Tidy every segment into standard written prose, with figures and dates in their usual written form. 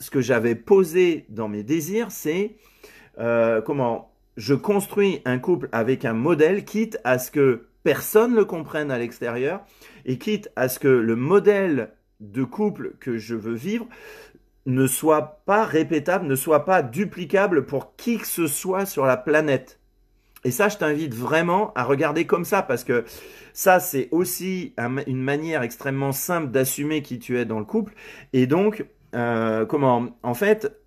ce que j'avais posé dans mes désirs, c'est comment je construis un couple avec un modèle, quitte à ce que personne ne le comprenne à l'extérieur, et quitte à ce que le modèle de couple que je veux vivre ne soit pas répétable, ne soit pas duplicable pour qui que ce soit sur la planète. Et ça, je t'invite vraiment à regarder comme ça, parce que ça, c'est aussi une manière extrêmement simple d'assumer qui tu es dans le couple. Et donc, en fait,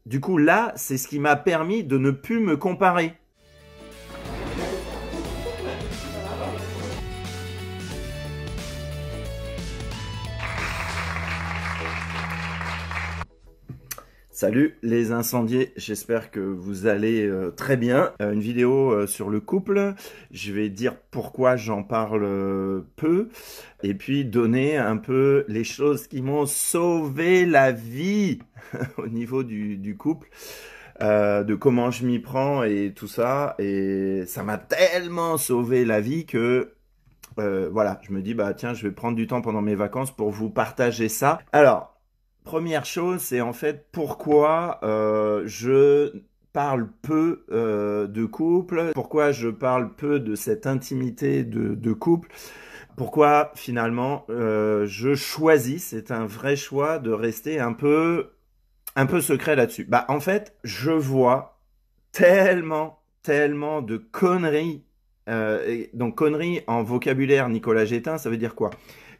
du coup, là, c'est ce qui m'a permis de ne plus me comparer. Salut les incendiés, j'espère que vous allez très bien. Une vidéo sur le couple, je vais dire pourquoi j'en parle peu et puis donner un peu les choses qui m'ont sauvé la vie au niveau du couple, de comment je m'y prends et tout ça. Et ça m'a tellement sauvé la vie que voilà, je me dis, bah tiens, je vais prendre du temps pendant mes vacances pour vous partager ça. Alors, première chose, c'est en fait pourquoi je parle peu de couple, pourquoi je parle peu de cette intimité de couple, pourquoi finalement je choisis, c'est un vrai choix de rester un peu secret là-dessus. Bah en fait, je vois tellement de conneries. Donc conneries en vocabulaire Nicolas Gétin, ça veut dire quoi?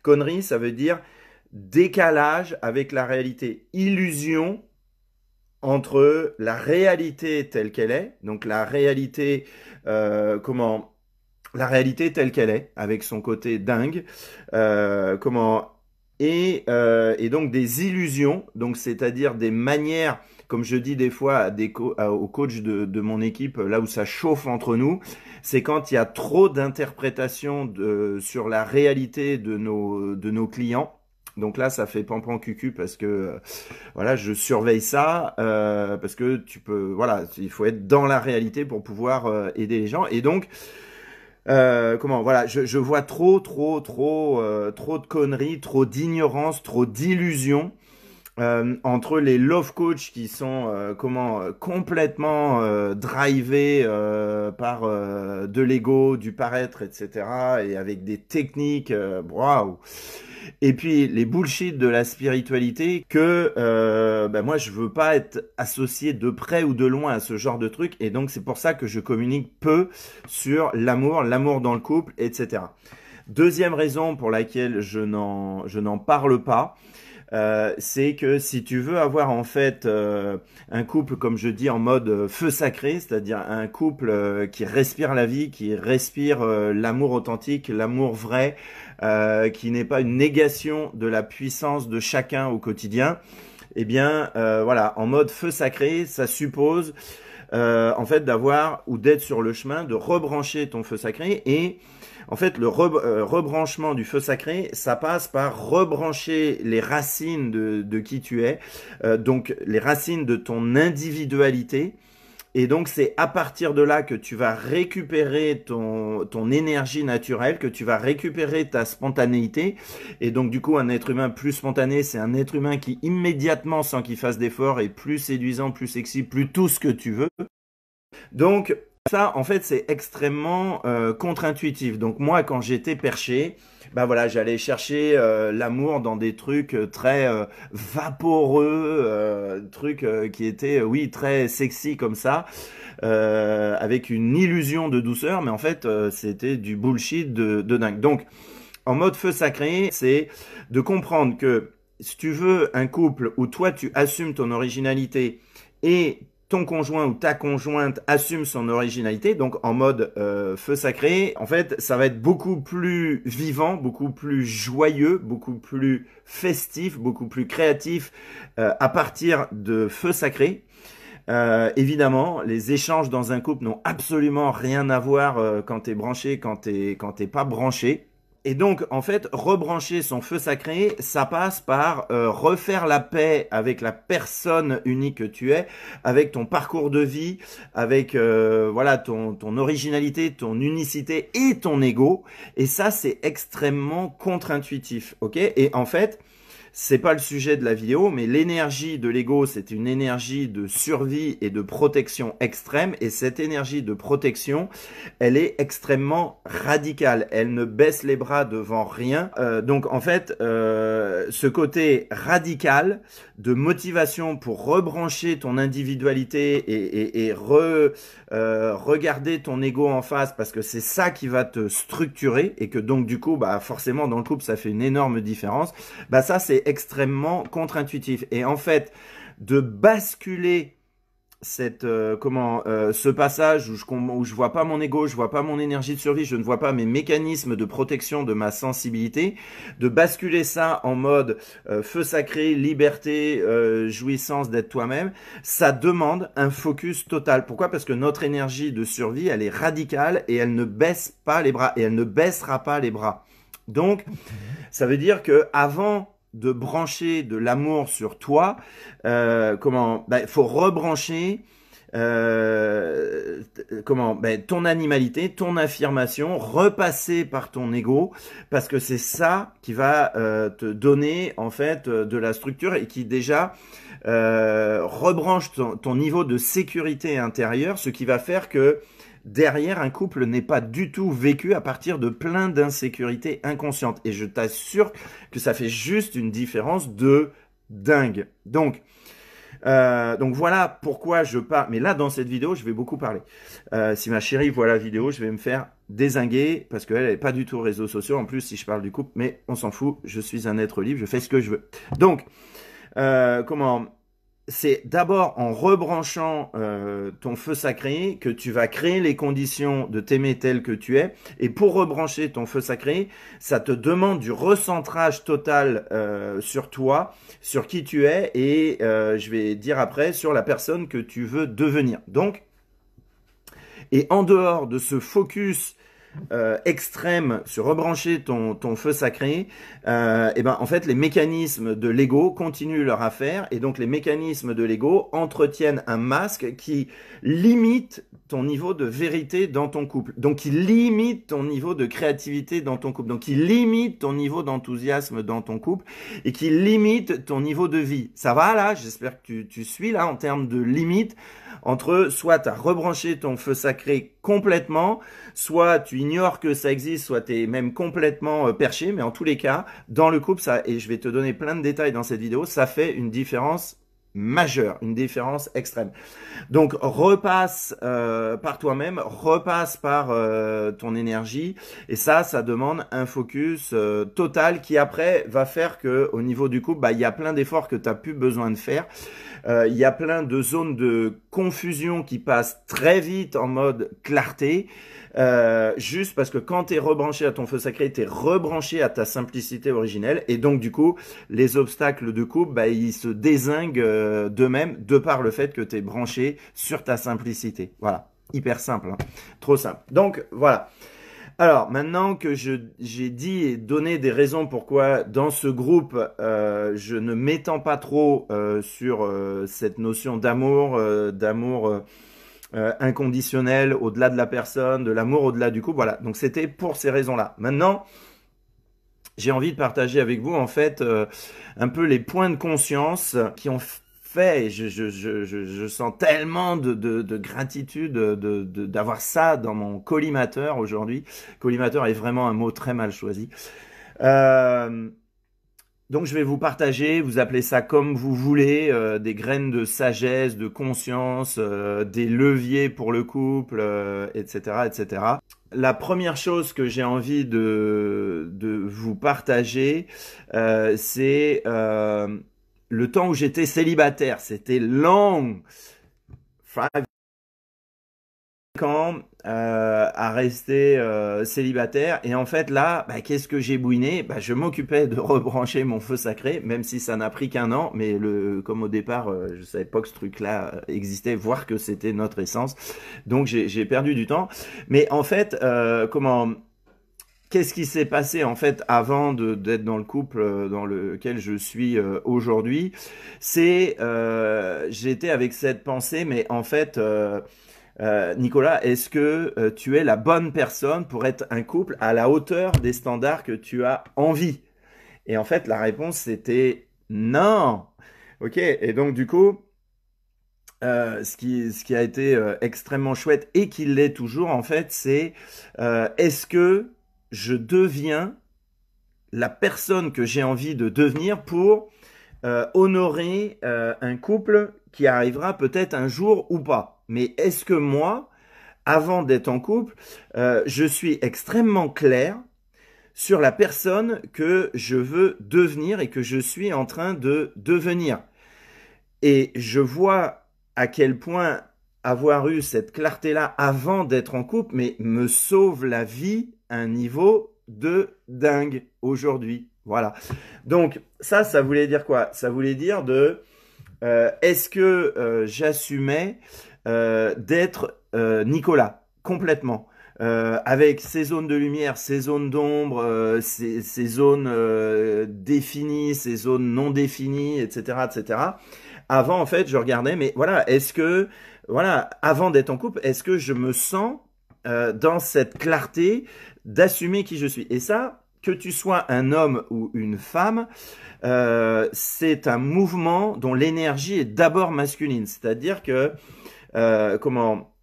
Conneries, ça veut dire décalage avec la réalité, illusion entre la réalité telle qu'elle est, donc la réalité, la réalité telle qu'elle est, avec son côté dingue, comment, et donc des illusions, donc c'est-à-dire des manières, comme je dis des fois aux coachs de mon équipe, là où ça chauffe entre nous, c'est quand il y a trop d'interprétations sur la réalité de nos clients. Donc là, ça fait pampan cucu parce que voilà, je surveille ça parce que tu peux, voilà, il faut être dans la réalité pour pouvoir aider les gens. Et donc, voilà, je vois trop de conneries, trop d'ignorance, trop d'illusions entre les love coachs qui sont complètement drivés par de l'ego, du paraître, etc. et avec des techniques, waouh. Et puis les bullshit de la spiritualité que moi je veux pas être associé de près ou de loin à ce genre de truc, et donc c'est pour ça que je communique peu sur l'amour dans le couple, etc. Deuxième raison pour laquelle je n'en parle pas, c'est que si tu veux avoir en fait un couple, comme je dis, en mode feu sacré, c'est-à-dire un couple qui respire la vie, qui respire l'amour authentique, l'amour vrai, qui n'est pas une négation de la puissance de chacun au quotidien, eh bien voilà, en mode feu sacré, ça suppose en fait d'avoir ou d'être sur le chemin de rebrancher ton feu sacré. Et en fait, le rebranchement du feu sacré, ça passe par rebrancher les racines de qui tu es, donc les racines de ton individualité. Et donc, c'est à partir de là que tu vas récupérer ton énergie naturelle, que tu vas récupérer ta spontanéité. Et donc, du coup, un être humain plus spontané, c'est un être humain qui immédiatement, sans qu'il fasse d'efforts, est plus séduisant, plus sexy, plus tout ce que tu veux. Donc, ça, en fait, c'est extrêmement contre-intuitif. Donc, moi, quand j'étais perché, bah voilà, j'allais chercher l'amour dans des trucs très vaporeux, trucs qui étaient, oui, très sexy comme ça, avec une illusion de douceur, mais en fait, c'était du bullshit de dingue. Donc, en mode feu sacré, c'est de comprendre que si tu veux un couple où toi, tu assumes ton originalité et ton conjoint ou ta conjointe assume son originalité, donc en mode feu sacré, en fait, ça va être beaucoup plus vivant, beaucoup plus joyeux, beaucoup plus festif, beaucoup plus créatif à partir de feu sacré. Évidemment, les échanges dans un couple n'ont absolument rien à voir quand t'es branché, quand t'es pas branché. Et donc, en fait, rebrancher son feu sacré, ça passe par refaire la paix avec la personne unique que tu es, avec ton parcours de vie, avec voilà ton originalité, ton unicité et ton ego. Et ça, c'est extrêmement contre-intuitif, ok? Et en fait, c'est pas le sujet de la vidéo, mais l'énergie de l'ego, c'est une énergie de survie et de protection extrême. Et cette énergie de protection, elle est extrêmement radicale. Elle ne baisse les bras devant rien. Donc en fait, ce côté radical de motivation pour rebrancher ton individualité et regarder ton ego en face, parce que c'est ça qui va te structurer et que donc du coup, bah forcément dans le couple, ça fait une énorme différence. Bah ça, c'est extrêmement contre-intuitif. Et en fait, de basculer ce passage où je vois pas mon ego, je vois pas mon énergie de survie, je ne vois pas mes mécanismes de protection de ma sensibilité, de basculer ça en mode feu sacré, liberté, jouissance d'être toi-même, ça demande un focus total. Pourquoi? Parce que notre énergie de survie, elle est radicale et elle ne baisse pas les bras et elle ne baissera pas les bras. Donc, ça veut dire que avant de brancher de l'amour sur toi, faut rebrancher ton animalité, ton affirmation, repasser par ton ego, parce que c'est ça qui va te donner en fait de la structure et qui déjà rebranche ton niveau de sécurité intérieure, ce qui va faire que derrière, un couple n'est pas du tout vécu à partir de plein d'insécurités inconscientes. Et je t'assure que ça fait juste une différence de dingue. Donc voilà pourquoi je parle. Mais là, dans cette vidéo, je vais beaucoup parler. Si ma chérie voit la vidéo, je vais me faire dézinguer parce qu'elle n'est pas du tout aux réseaux sociaux. En plus, si je parle du couple, mais on s'en fout. Je suis un être libre, je fais ce que je veux. Donc, c'est d'abord en rebranchant ton feu sacré que tu vas créer les conditions de t'aimer tel que tu es. Et pour rebrancher ton feu sacré, ça te demande du recentrage total sur toi, sur qui tu es et je vais dire après sur la personne que tu veux devenir. Donc, et en dehors de ce focus extrême sur rebrancher ton feu sacré, en fait les mécanismes de l'ego continuent leur affaire et donc les mécanismes de l'ego entretiennent un masque qui limite ton niveau de vérité dans ton couple, donc qui limite ton niveau de créativité dans ton couple, donc qui limite ton niveau d'enthousiasme dans ton couple et qui limite ton niveau de vie. Ça va là? J'espère que tu suis là en termes de limite entre soit tu as rebranché ton feu sacré complètement, soit tu ignores que ça existe, soit tu es même complètement perché, mais en tous les cas, dans le couple, ça, et je vais te donner plein de détails dans cette vidéo, ça fait une différence majeure, une différence extrême. Donc repasse par toi-même, repasse par ton énergie et ça demande un focus total qui après va faire que au niveau du couple, il y a plein d'efforts que tu n'as plus besoin de faire. Il y a plein de zones de confusion qui passent très vite en mode clarté. Juste parce que quand tu es rebranché à ton feu sacré, tu es rebranché à ta simplicité originelle et donc du coup les obstacles de couple ils se dézinguent d'eux-mêmes de par le fait que tu es branché sur ta simplicité. Voilà, hyper simple, hein. Trop simple. Donc voilà. Alors, maintenant que j'ai dit et donné des raisons pourquoi dans ce groupe, je ne m'étends pas trop sur cette notion d'amour, inconditionnel au-delà de la personne, de l'amour au-delà du couple, voilà. Donc, c'était pour ces raisons-là. Maintenant, j'ai envie de partager avec vous, en fait, un peu les points de conscience qui ont fait, et je sens tellement de gratitude d'avoir ça dans mon collimateur aujourd'hui. Collimateur est vraiment un mot très mal choisi. Donc je vais vous partager, vous appelez ça comme vous voulez, des graines de sagesse, de conscience, des leviers pour le couple, etc., etc. La première chose que j'ai envie de vous partager, c'est le temps où j'étais célibataire. C'était long, 5 ans à rester célibataire. Et en fait, là, qu'est-ce que j'ai bouiné? Je m'occupais de rebrancher mon feu sacré, même si ça n'a pris qu'un an. Mais comme au départ, je savais pas que ce truc-là existait, voire que c'était notre essence. Donc, j'ai perdu du temps. Mais en fait, qu'est-ce qui s'est passé en fait avant d'être dans le couple dans lequel je suis aujourd'hui? C'est j'étais avec cette pensée, mais en fait, Nicolas, est-ce que tu es la bonne personne pour être un couple à la hauteur des standards que tu as envie? Et en fait, la réponse, c'était non. Ok, et donc du coup, ce qui a été extrêmement chouette et qui l'est toujours, en fait, c'est est-ce que je deviens la personne que j'ai envie de devenir pour honorer un couple qui arrivera peut-être un jour ou pas. Mais est-ce que moi, avant d'être en couple, je suis extrêmement clair sur la personne que je veux devenir et que je suis en train de devenir. Et je vois à quel point avoir eu cette clarté-là avant d'être en couple, mais me sauve la vie à un niveau de dingue aujourd'hui. Voilà. Donc ça voulait dire quoi? Ça voulait dire de est-ce que j'assumais d'être Nicolas complètement avec ses zones de lumière, ses zones d'ombre, ses zones définies, ses zones non définies, etc., etc. Avant, en fait, je regardais, mais voilà, est-ce que, voilà, avant d'être en couple, est-ce que je me sens dans cette clarté d'assumer qui je suis? Et ça, que tu sois un homme ou une femme, c'est un mouvement dont l'énergie est d'abord masculine. C'est-à-dire que, comment,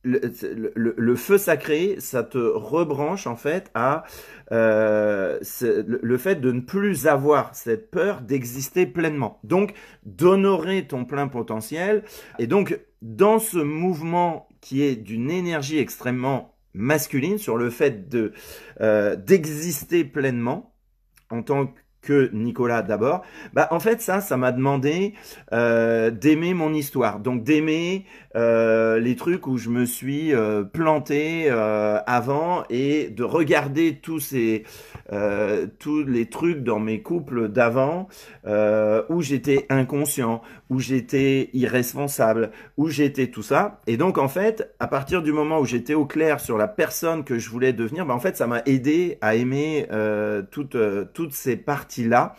le feu sacré, ça te rebranche en fait à le fait de ne plus avoir cette peur d'exister pleinement. Donc, d'honorer ton plein potentiel. Et donc, dans ce mouvement qui est d'une énergie extrêmement masculine sur le fait de d'exister pleinement en tant que Nicolas d'abord, bah en fait ça m'a demandé d'aimer mon histoire, donc d'aimer les trucs où je me suis planté avant et de regarder tous les trucs dans mes couples d'avant où j'étais inconscient, où j'étais irresponsable, où j'étais tout ça. Et donc en fait, à partir du moment où j'étais au clair sur la personne que je voulais devenir, bah en fait ça m'a aidé à aimer toutes ces parties-là.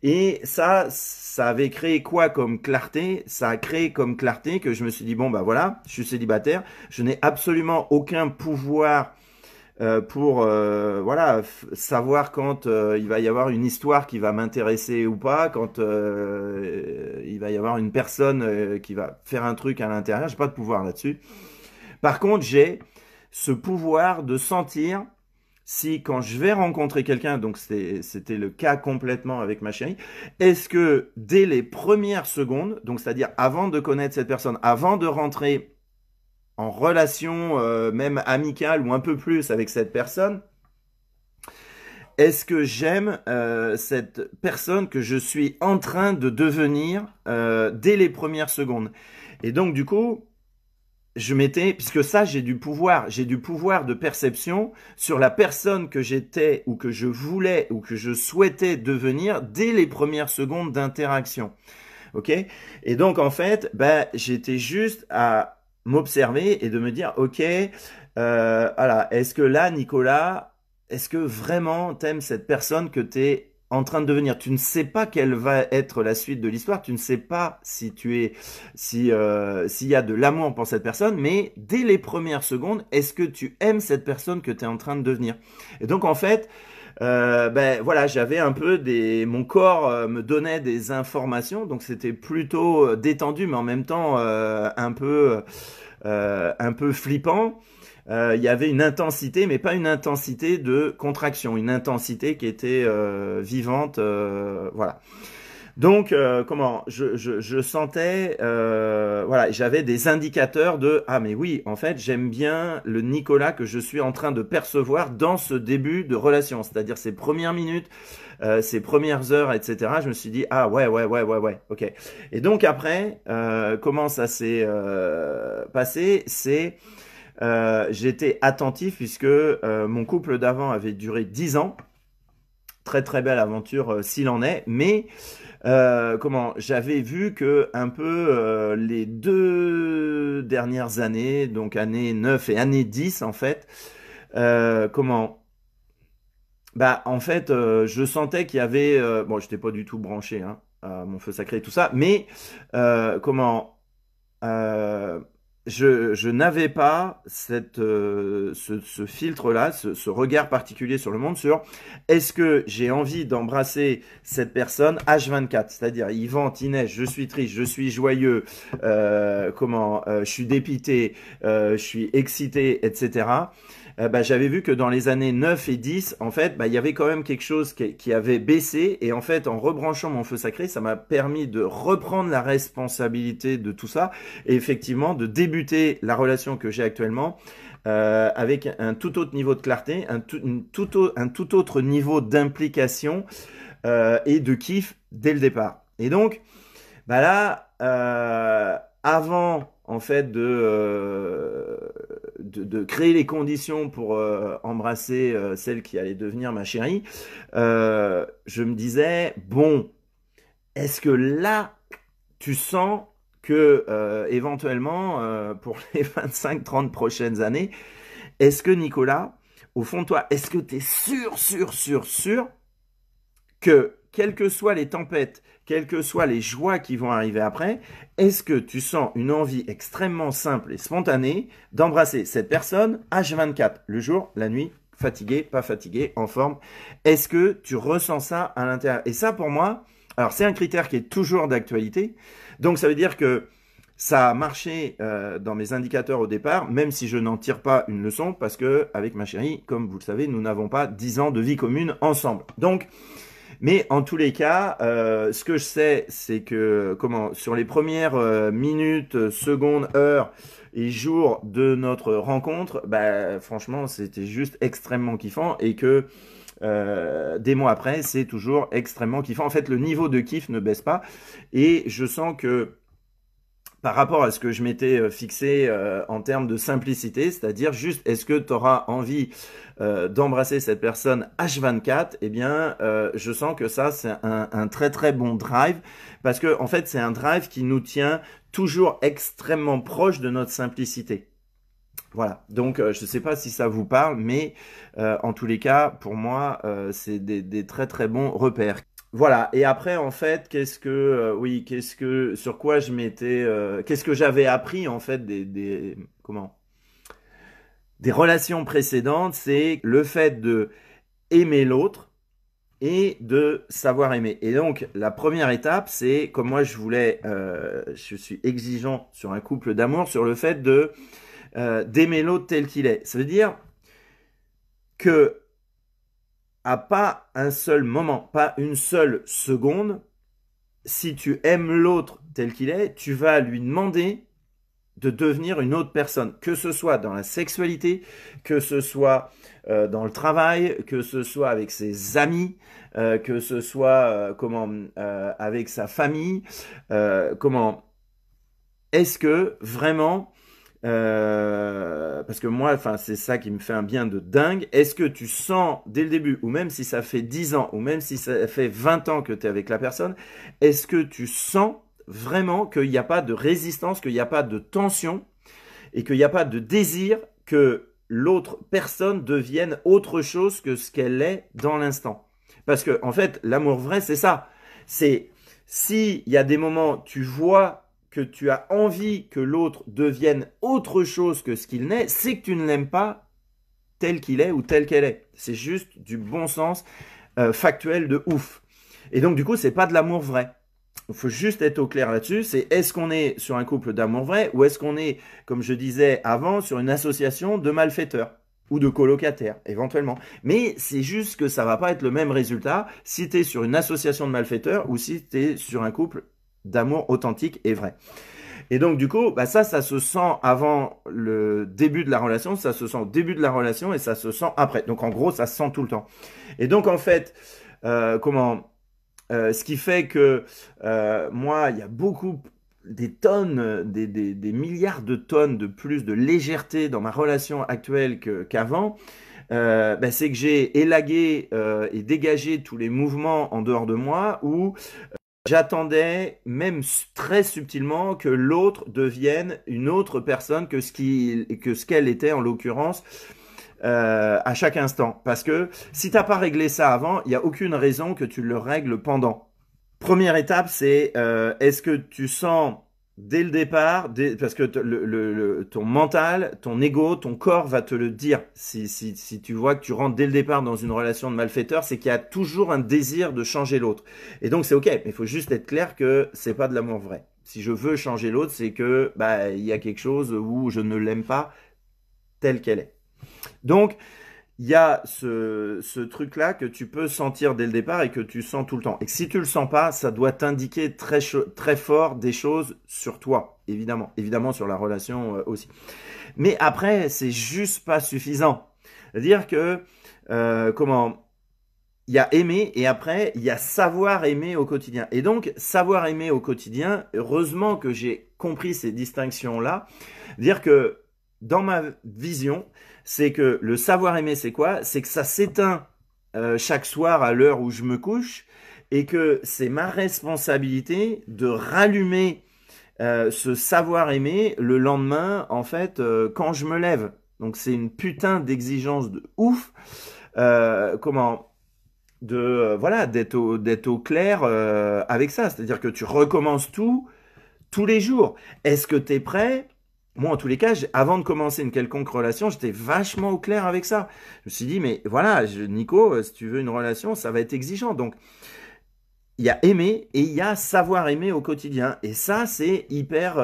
Et ça avait créé quoi comme clarté? Ça a créé comme clarté que je me suis dit, bon, bah voilà, je suis célibataire, je n'ai absolument aucun pouvoir pour voilà savoir quand il va y avoir une histoire qui va m'intéresser ou pas, quand il va y avoir une personne qui va faire un truc à l'intérieur. J'ai pas de pouvoir là-dessus. Par contre, j'ai ce pouvoir de sentir si quand je vais rencontrer quelqu'un, donc c'était le cas complètement avec ma chérie, est-ce que dès les premières secondes, donc c'est-à-dire avant de connaître cette personne, avant de rentrer en relation même amicale ou un peu plus avec cette personne, est-ce que j'aime cette personne que je suis en train de devenir dès les premières secondes? Et donc du coup, je m'étais, puisque ça j'ai du pouvoir de perception sur la personne que j'étais ou que je voulais ou que je souhaitais devenir dès les premières secondes d'interaction. Ok? Et donc en fait, ben, j'étais juste à m'observer et de me dire, ok, voilà, est-ce que là, Nicolas, est-ce que vraiment t'aimes cette personne que t'es en train de devenir? Tu ne sais pas quelle va être la suite de l'histoire, tu ne sais pas s'il y a de l'amour pour cette personne, mais dès les premières secondes, est-ce que tu aimes cette personne que tu es en train de devenir? Et donc en fait, ben voilà, j'avais un peu mon corps me donnait des informations, donc c'était plutôt détendu, mais en même temps un peu flippant. Il y avait une intensité, mais pas une intensité de contraction, une intensité qui était vivante, voilà. Donc, comment je sentais, voilà, j'avais des indicateurs de ah mais oui, en fait, j'aime bien le Nicolas que je suis en train de percevoir dans ce début de relation, c'est-à-dire ces premières minutes, ces premières heures, etc. Je me suis dit ah ouais, ok. Et donc après, comment ça s'est passé? C'est j'étais attentif puisque mon couple d'avant avait duré 10 ans. Très très belle aventure s'il en est, mais comment j'avais vu que un peu les 2 dernières années, donc année 9 et année 10 en fait, comment bah en fait je sentais qu'il y avait bon j'étais pas du tout branché hein, à mon feu sacré et tout ça, mais comment euh, je n'avais pas ce filtre-là, ce regard particulier sur le monde, sur est-ce que j'ai envie d'embrasser cette personne H24, c'est-à-dire il vente, il neige, je suis triste, je suis joyeux, je suis dépité, je suis excité, etc. J'avais vu que dans les années 9 et 10, en fait, il y avait quand même quelque chose qui avait baissé. Et en fait, en rebranchant mon feu sacré, ça m'a permis de reprendre la responsabilité de tout ça. Et effectivement, de débuter la relation que j'ai actuellement avec un tout autre niveau de clarté, un tout autre niveau d'implication et de kiff dès le départ. Et donc, là, avant en fait de créer les conditions pour embrasser celle qui allait devenir ma chérie, je me disais, bon, est-ce que là, tu sens que éventuellement, pour les 25-30 prochaines années, est-ce que Nicolas, au fond de toi, est-ce que tu es sûr que, quelles que soient les tempêtes, quelles que soient les joies qui vont arriver après, est-ce que tu sens une envie extrêmement simple et spontanée d'embrasser cette personne H24, le jour, la nuit, fatigué, pas fatigué, en forme? Est-ce que tu ressens ça à l'intérieur? Et ça, pour moi, alors c'est un critère qui est toujours d'actualité. Donc ça veut dire que ça a marché dans mes indicateurs au départ, même si je n'en tire pas une leçon, parce que avec ma chérie, comme vous le savez, nous n'avons pas 10 ans de vie commune ensemble. Donc, mais en tous les cas, ce que je sais, c'est que sur les premières minutes, secondes, heures et jours de notre rencontre, franchement, c'était juste extrêmement kiffant et que des mois après, c'est toujours extrêmement kiffant. En fait, le niveau de kiff ne baisse pas et je sens que par rapport à ce que je m'étais fixé en termes de simplicité, c'est-à-dire juste est-ce que tu auras envie d'embrasser cette personne H24, eh bien je sens que ça c'est un très très bon drive parce que en fait c'est un drive qui nous tient toujours extrêmement proche de notre simplicité. Voilà, donc je ne sais pas si ça vous parle, mais en tous les cas, pour moi, c'est des très très bons repères. Voilà, et après en fait, sur quoi je m'étais, qu'est-ce que j'avais appris en fait des relations précédentes, c'est le fait de aimer l'autre et de savoir aimer. Et donc la première étape, c'est comme moi je suis exigeant sur un couple d'amour, sur le fait d'aimer l'autre tel qu'il est. Ça veut dire que à pas un seul moment, pas une seule seconde, si tu aimes l'autre tel qu'il est, tu vas lui demander de devenir une autre personne, que ce soit dans la sexualité, que ce soit dans le travail, que ce soit avec ses amis, que ce soit avec sa famille, est-ce que vraiment parce que moi, c'est ça qui me fait un bien de dingue. Est-ce que tu sens dès le début, ou même si ça fait 10 ans, ou même si ça fait 20 ans que tu es avec la personne, est-ce que tu sens vraiment qu'il n'y a pas de résistance, qu'il n'y a pas de tension, et qu'il n'y a pas de désir que l'autre personne devienne autre chose que ce qu'elle est dans l'instant? Parce que, en fait, l'amour vrai, c'est ça. C'est, s'il y a des moments, tu vois que tu as envie que l'autre devienne autre chose que ce qu'il n'est, c'est que tu ne l'aimes pas tel qu'il est ou tel qu'elle est. C'est juste du bon sens factuel de ouf. Et donc du coup, c'est pas de l'amour vrai. Il faut juste être au clair là-dessus. C'est est-ce qu'on est sur un couple d'amour vrai ou est-ce qu'on est, comme je disais avant, sur une association de malfaiteurs ou de colocataires, éventuellement. Mais c'est juste que ça va pas être le même résultat si tu es sur une association de malfaiteurs ou si tu es sur un couple d'amour authentique et vrai. Et donc du coup, ça se sent avant le début de la relation, ça se sent au début de la relation et ça se sent après. Donc en gros, ça se sent tout le temps. Et donc en fait, ce qui fait que moi, il y a des tonnes, des milliards de tonnes de plus de légèreté dans ma relation actuelle qu'avant. C'est que j'ai élagué et dégagé tous les mouvements en dehors de moi où j'attendais, même très subtilement, que l'autre devienne une autre personne que ce qu'elle était en l'occurrence à chaque instant. Parce que si t'as pas réglé ça avant, il n'y a aucune raison que tu le règles pendant. Première étape, c'est est-ce que tu sens dès le départ, parce que ton mental, ton ego, ton corps va te le dire. Si tu vois que tu rentres dès le départ dans une relation de malfaiteur, c'est qu'il y a toujours un désir de changer l'autre. Et donc c'est ok, mais il faut juste être clair que c'est pas de l'amour vrai. Si je veux changer l'autre, c'est que bah il y a quelque chose où je ne l'aime pas telle qu'elle est. Donc il y a ce truc-là que tu peux sentir dès le départ et que tu sens tout le temps. Et que si tu le sens pas, ça doit t'indiquer très fort des choses sur toi, évidemment. Évidemment sur la relation aussi. Mais après, c'est juste pas suffisant. C'est-à-dire que, comment, il y a aimer et après, il y a savoir aimer au quotidien. Et donc, savoir aimer au quotidien, heureusement que j'ai compris ces distinctions-là. Dire que dans ma vision, c'est que le savoir aimer, c'est quoi? C'est que ça s'éteint chaque soir à l'heure où je me couche et que c'est ma responsabilité de rallumer ce savoir aimer le lendemain, en fait, quand je me lève. Donc c'est une putain d'exigence de ouf. Comment de voilà d'être au clair avec ça, c'est-à-dire que tu recommences tout tous les jours. Est-ce que tu es prêt? Moi, en tous les cas, avant de commencer une quelconque relation, j'étais vachement au clair avec ça. Je me suis dit, mais voilà, Nico, si tu veux une relation, ça va être exigeant. Donc, il y a aimer et il y a savoir aimer au quotidien. Et ça, c'est hyper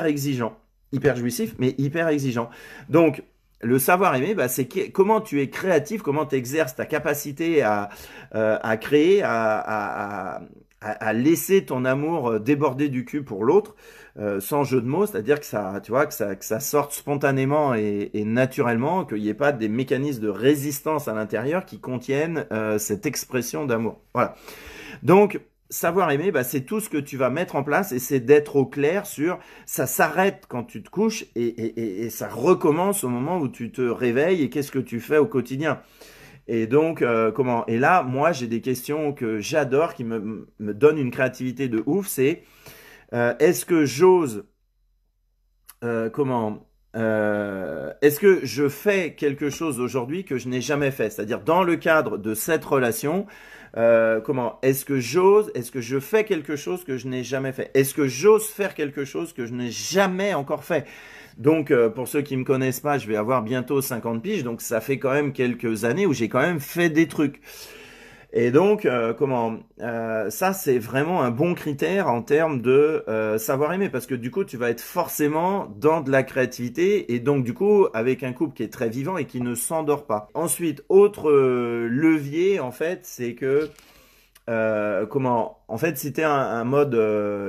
exigeant, hyper jouissif, mais hyper exigeant. Donc, le savoir aimer, bah, c'est comment tu es créatif, comment tu exerces ta capacité à créer, à laisser ton amour déborder du cul pour l'autre, sans jeu de mots, c'est-à-dire que ça, tu vois, que ça sorte spontanément et naturellement, qu'il n'y ait pas des mécanismes de résistance à l'intérieur qui contiennent cette expression d'amour. Voilà. Donc, savoir aimer, bah, c'est tout ce que tu vas mettre en place et c'est d'être au clair sur ça s'arrête quand tu te couches et ça recommence au moment où tu te réveilles et qu'est-ce que tu fais au quotidien. Et donc, comment? Et là, moi, j'ai des questions que j'adore, qui me donnent une créativité de ouf. C'est est-ce que j'ose, comment? Est-ce que je fais quelque chose aujourd'hui que je n'ai jamais fait? C'est-à-dire dans le cadre de cette relation, comment? Est-ce que j'ose? Est-ce que je fais quelque chose que je n'ai jamais fait? Est-ce que j'ose faire quelque chose que je n'ai jamais encore fait? Donc, pour ceux qui me connaissent pas, je vais avoir bientôt 50 piges, donc ça fait quand même quelques années où j'ai quand même fait des trucs. Et donc, ça, c'est vraiment un bon critère en termes de savoir aimer, parce que du coup, tu vas être forcément dans de la créativité, et donc du coup, avec un couple qui est très vivant et qui ne s'endort pas. Ensuite, autre levier, en fait, c'est que en fait, si t'es un mode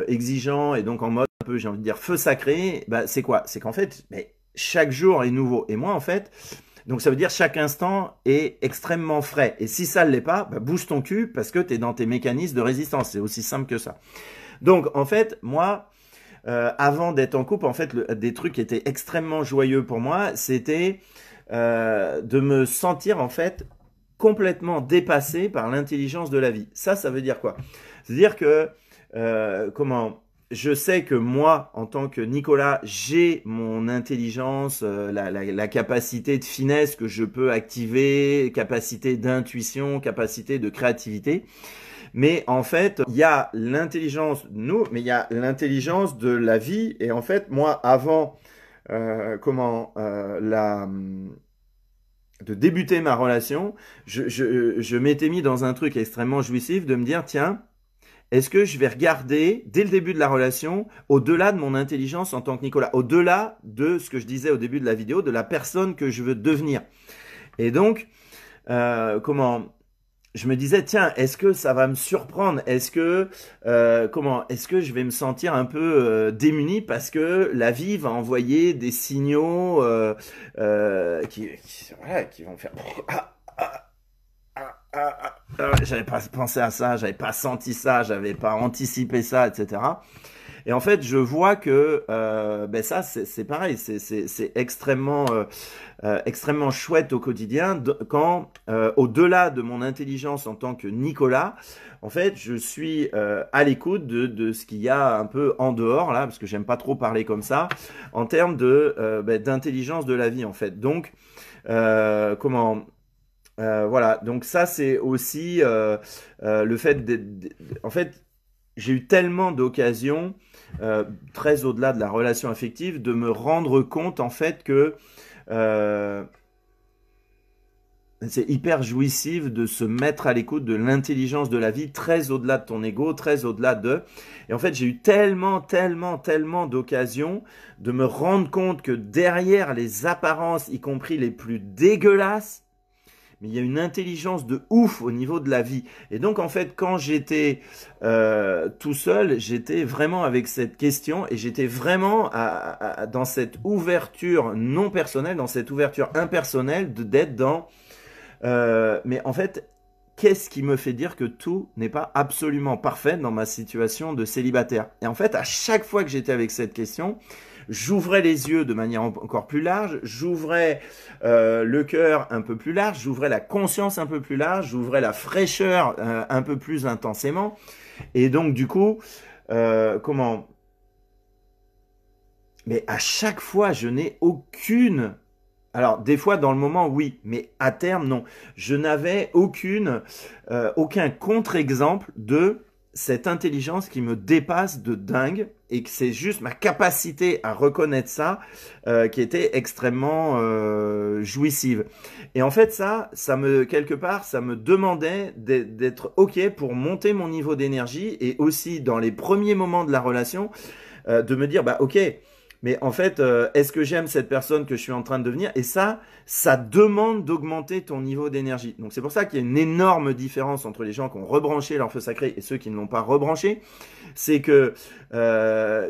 exigeant et donc en mode un peu, j'ai envie de dire, feu sacré, bah, c'est quoi? C'est qu'en fait, mais, chaque jour est nouveau. Et moi, en fait, donc ça veut dire chaque instant est extrêmement frais. Et si ça ne l'est pas, bah, bouge ton cul parce que tu es dans tes mécanismes de résistance. C'est aussi simple que ça. Donc, en fait, moi, avant d'être en couple, en fait, des trucs qui étaient extrêmement joyeux pour moi, c'était de me sentir, en fait, complètement dépassé par l'intelligence de la vie. Ça veut dire quoi? C'est-à-dire que, je sais que moi, en tant que Nicolas, j'ai mon intelligence, la capacité de finesse que je peux activer, capacité d'intuition, capacité de créativité. Mais en fait, il y a l'intelligence de nous, mais il y a l'intelligence de la vie. Et en fait, moi, avant, de débuter ma relation, je m'étais mis dans un truc extrêmement jouissif de me dire, tiens, est-ce que je vais regarder, dès le début de la relation, au-delà de mon intelligence en tant que Nicolas, au-delà de ce que je disais au début de la vidéo, de la personne que je veux devenir. Et donc, je me disais, tiens, est-ce que ça va me surprendre? Est-ce que je vais me sentir un peu démuni parce que la vie va envoyer des signaux voilà, qui vont faire j'avais pas pensé à ça, j'avais pas senti ça, j'avais pas anticipé ça, etc. Et en fait, je vois que ben ça, c'est pareil, c'est extrêmement chouette au quotidien quand, au-delà de mon intelligence en tant que Nicolas, en fait, je suis à l'écoute de ce qu'il y a un peu en dehors là, parce que j'aime pas trop parler comme ça, en termes de d'intelligence de la vie en fait. Donc, voilà, donc ça c'est aussi le fait en fait j'ai eu tellement d'occasions, très au-delà de la relation affective, de me rendre compte en fait que euh, c'est hyper jouissif de se mettre à l'écoute de l'intelligence de la vie, très au-delà de ton ego, très au-delà de... Et en fait, j'ai eu tellement d'occasions de me rendre compte que derrière les apparences, y compris les plus dégueulasses, mais il y a une intelligence de ouf au niveau de la vie. Et donc, en fait, quand j'étais tout seul, j'étais vraiment avec cette question et j'étais vraiment dans cette ouverture non personnelle, dans cette ouverture impersonnelle d'être dans mais en fait, qu'est-ce qui me fait dire que tout n'est pas absolument parfait dans ma situation de célibataire? Et en fait, à chaque fois que j'étais avec cette question, j'ouvrais les yeux de manière encore plus large, j'ouvrais le cœur un peu plus large, j'ouvrais la conscience un peu plus large, j'ouvrais la fraîcheur un peu plus intensément. Et donc, du coup, comment... Mais à chaque fois, je n'ai aucune alors, des fois, dans le moment, oui, mais à terme, non. Je n'avais aucun contre-exemple de cette intelligence qui me dépasse de dingue et que c'est juste ma capacité à reconnaître ça qui était extrêmement jouissive. Et en fait, quelque part, ça me demandait d'être OK pour monter mon niveau d'énergie et aussi dans les premiers moments de la relation, de me dire, bah, OK, mais en fait, est-ce que j'aime cette personne que je suis en train de devenir? Et ça demande d'augmenter ton niveau d'énergie. Donc c'est pour ça qu'il y a une énorme différence entre les gens qui ont rebranché leur feu sacré et ceux qui ne l'ont pas rebranché. C'est que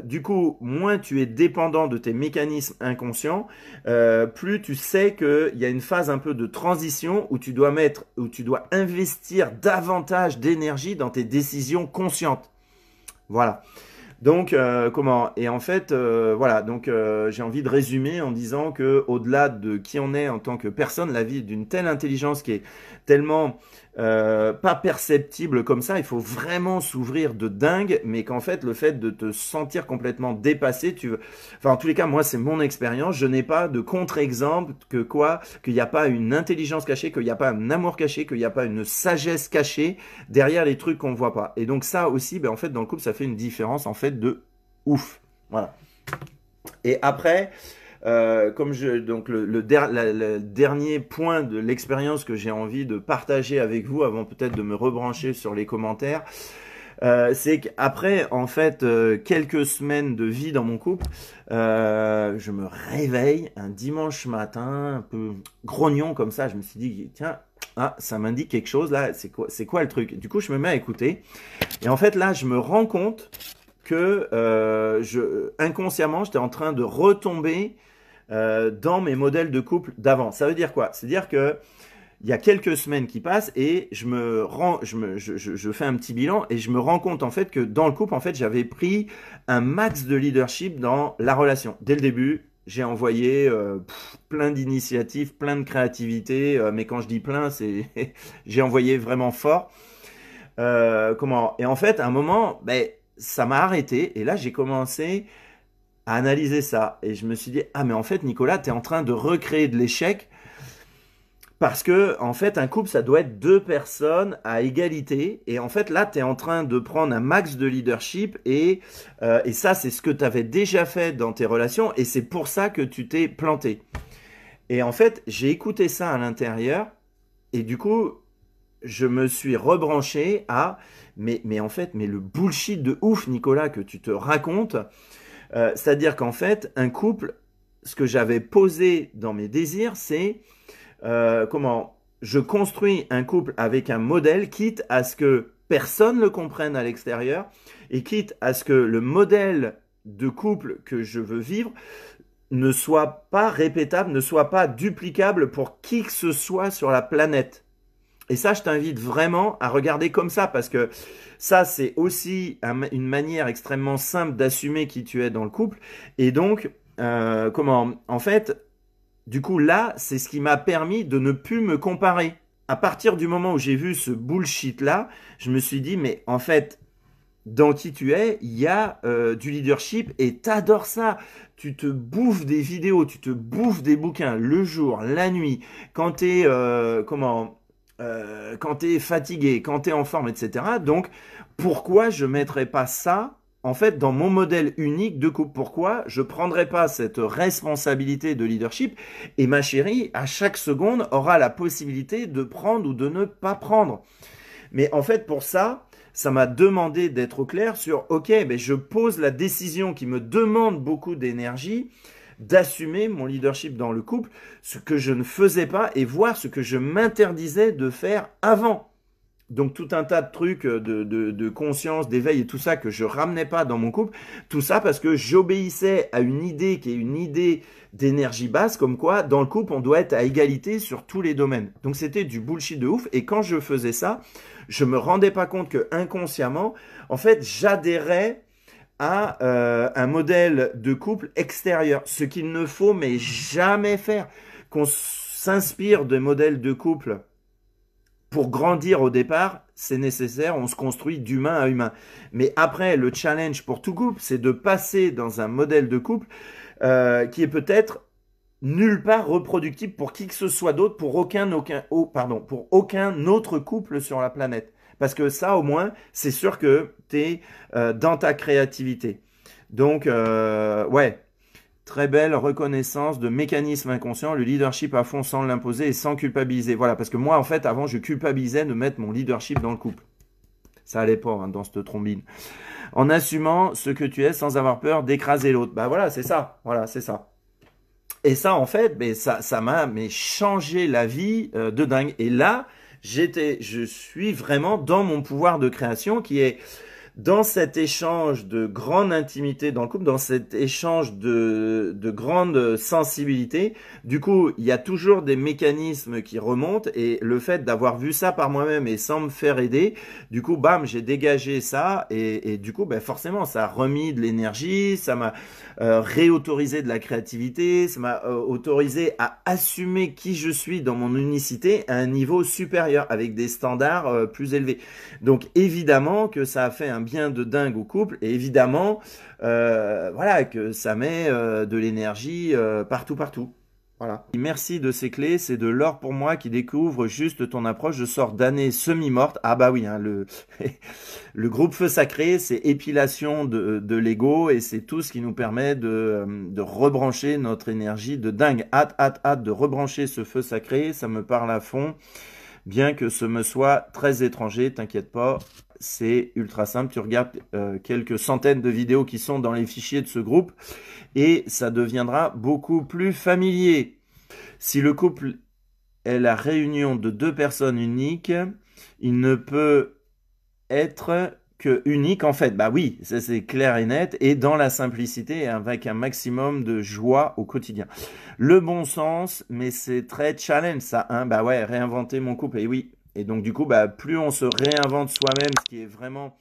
du coup, moins tu es dépendant de tes mécanismes inconscients, plus tu sais qu'il y a une phase un peu de transition où tu dois investir davantage d'énergie dans tes décisions conscientes. Voilà. Donc comment et en fait voilà donc j'ai envie de résumer en disant que au-delà de qui on est en tant que personne, la vie est d'une telle intelligence qui est tellement pas perceptible comme ça. Il faut vraiment s'ouvrir de dingue, mais qu'en fait le fait de te sentir complètement dépassé, enfin en tous les cas moi c'est mon expérience. Je n'ai pas de contre-exemple qu'il n'y a pas une intelligence cachée, qu'il n'y a pas un amour caché, qu'il n'y a pas une sagesse cachée derrière les trucs qu'on ne voit pas. Et donc ça aussi, ben, en fait, dans le couple, ça fait une différence en fait de ouf. Voilà. Et après, donc le dernier point de l'expérience que j'ai envie de partager avec vous, avant peut-être de me rebrancher sur les commentaires, c'est qu'après, en fait, quelques semaines de vie dans mon couple, je me réveille un dimanche matin, un peu grognon comme ça. Je me suis dit, tiens, ah, ça m'indique quelque chose là, c'est quoi le truc? Du coup, je me mets à écouter. Et en fait, là, je me rends compte que inconsciemment, j'étais en train de retomber dans mes modèles de couple d'avant. Ça veut dire quoi? C'est-à-dire que il y a quelques semaines qui passent et je fais un petit bilan et je me rends compte en fait que dans le couple, en fait, j'avais pris un max de leadership dans la relation. Dès le début, j'ai envoyé plein d'initiatives, plein de créativité, mais quand je dis plein, c'est j'ai envoyé vraiment fort. Et en fait, à un moment, ben, ça m'a arrêté et là, j'ai commencé à analyser ça et je me suis dit, ah mais en fait, Nicolas, tu es en train de recréer de l'échec parce que, en fait, un couple, ça doit être deux personnes à égalité. Et en fait, là, tu es en train de prendre un max de leadership. Et ça, c'est ce que tu avais déjà fait dans tes relations. Et c'est pour ça que tu t'es planté. Et en fait, j'ai écouté ça à l'intérieur. Et du coup, je me suis rebranché à... Mais en fait, mais le bullshit de ouf, Nicolas, que tu te racontes. C'est-à-dire qu'en fait, un couple, ce que j'avais posé dans mes désirs, c'est... je construis un couple avec un modèle, quitte à ce que personne ne le comprenne à l'extérieur, et quitte à ce que le modèle de couple que je veux vivre ne soit pas répétable, ne soit pas duplicable pour qui que ce soit sur la planète. Et ça, je t'invite vraiment à regarder comme ça, parce que ça, c'est aussi une manière extrêmement simple d'assumer qui tu es dans le couple. Et donc, en fait, du coup, là, c'est ce qui m'a permis de ne plus me comparer. À partir du moment où j'ai vu ce bullshit-là, je me suis dit, mais en fait, dans qui tu es, il y a du leadership et t'adores ça. Tu te bouffes des vidéos, tu te bouffes des bouquins le jour, la nuit, quand quand t'es fatigué, quand t'es en forme, etc. Donc, pourquoi je ne mettrais pas ça en fait dans mon modèle unique de couple? Pourquoi je ne prendrais pas cette responsabilité de leadership et ma chérie, à chaque seconde, aura la possibilité de prendre ou de ne pas prendre? Mais en fait, pour ça, ça m'a demandé d'être au clair sur, ok, mais je pose la décision qui me demande beaucoup d'énergie, d'assumer mon leadership dans le couple, ce que je ne faisais pas et voir ce que je m'interdisais de faire avant. Donc tout un tas de trucs de conscience, d'éveil et tout ça que je ramenais pas dans mon couple. Tout ça parce que j'obéissais à une idée qui est une idée d'énergie basse, comme quoi dans le couple on doit être à égalité sur tous les domaines. Donc c'était du bullshit de ouf. Et quand je faisais ça, je me rendais pas compte que inconsciemment, en fait, j'adhérais à un modèle de couple extérieur. Ce qu'il ne faut mais jamais faire. Qu'on s'inspire de modèles de couple pour grandir au départ, c'est nécessaire, on se construit d'humain à humain. Mais après, le challenge pour tout couple, c'est de passer dans un modèle de couple qui est peut-être nulle part reproductible pour qui que ce soit d'autre, pour aucun autre couple sur la planète. Parce que ça, au moins, c'est sûr que tu es dans ta créativité. Donc, ouais. Très belle reconnaissance de mécanisme inconscient, le leadership à fond sans l'imposer et sans culpabiliser. Voilà, parce que moi, en fait, avant, je culpabilisais de mettre mon leadership dans le couple. Ça allait pas, hein, dans cette trombine. En assumant ce que tu es sans avoir peur d'écraser l'autre. Bah voilà, c'est ça. Voilà, c'est ça. Et ça, en fait, mais ça m'a changé la vie de dingue. Et là, je suis vraiment dans mon pouvoir de création qui est dans cet échange de grande intimité dans le couple, dans cet échange de grande sensibilité. Du coup, il y a toujours des mécanismes qui remontent et le fait d'avoir vu ça par moi-même et sans me faire aider, du coup, bam, j'ai dégagé ça et du coup, ben, forcément, ça a remis de l'énergie, ça m'a réautorisé de la créativité, ça m'a autorisé à assumer qui je suis dans mon unicité à un niveau supérieur avec des standards plus élevés. Donc, évidemment que ça a fait un bien de dingue au couple et évidemment voilà que ça met de l'énergie partout. Voilà. Merci de ces clés, c'est de l'or pour moi qui découvre juste ton approche. Je sors d'années semi-morte. Ah bah oui, hein, le groupe Feu Sacré, c'est épilation de l'ego et c'est tout ce qui nous permet de rebrancher notre énergie de dingue. Hâte de rebrancher ce feu sacré, ça me parle à fond. Bien que ce me soit très étranger, t'inquiète pas, c'est ultra simple. Tu regardes quelques centaines de vidéos qui sont dans les fichiers de ce groupe et ça deviendra beaucoup plus familier. Si le couple est la réunion de deux personnes uniques, il ne peut être que unique en fait. Bah oui, ça c'est clair et net et dans la simplicité et avec un maximum de joie au quotidien. Le bon sens, mais c'est très challenge ça, hein. Bah ouais, réinventer mon couple, et oui. Et donc du coup, bah plus on se réinvente soi-même, ce qui est vraiment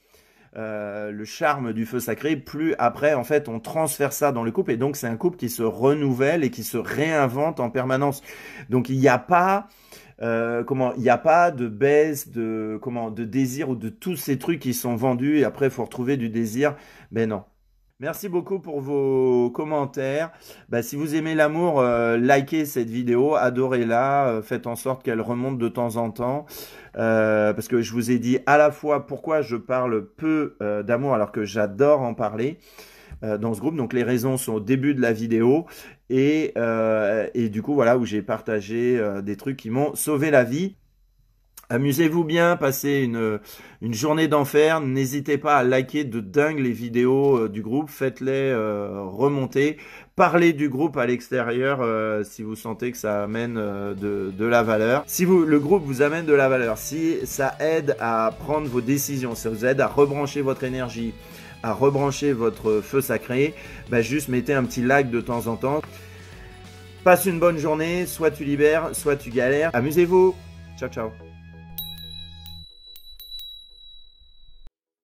le charme du feu sacré, plus après en fait on transfère ça dans le couple et donc c'est un couple qui se renouvelle et qui se réinvente en permanence. Donc il n'y a pas il n'y a pas de baisse de désir ou de tous ces trucs qui sont vendus et après il faut retrouver du désir. Ben non. Merci beaucoup pour vos commentaires. Bah, si vous aimez l'amour, likez cette vidéo, adorez-la, faites en sorte qu'elle remonte de temps en temps. Parce que je vous ai dit à la fois pourquoi je parle peu d'amour alors que j'adore en parler dans ce groupe. Donc les raisons sont au début de la vidéo et du coup voilà où j'ai partagé des trucs qui m'ont sauvé la vie. Amusez-vous bien, passez une journée d'enfer. N'hésitez pas à liker de dingue les vidéos du groupe. Faites-les remonter. Parlez du groupe à l'extérieur si vous sentez que ça amène de la valeur. Si le groupe vous amène de la valeur, si ça aide à prendre vos décisions, ça vous aide à rebrancher votre énergie, à rebrancher votre feu sacré, bah juste mettez un petit like de temps en temps. Passe une bonne journée, soit tu libères, soit tu galères. Amusez-vous. Ciao, ciao.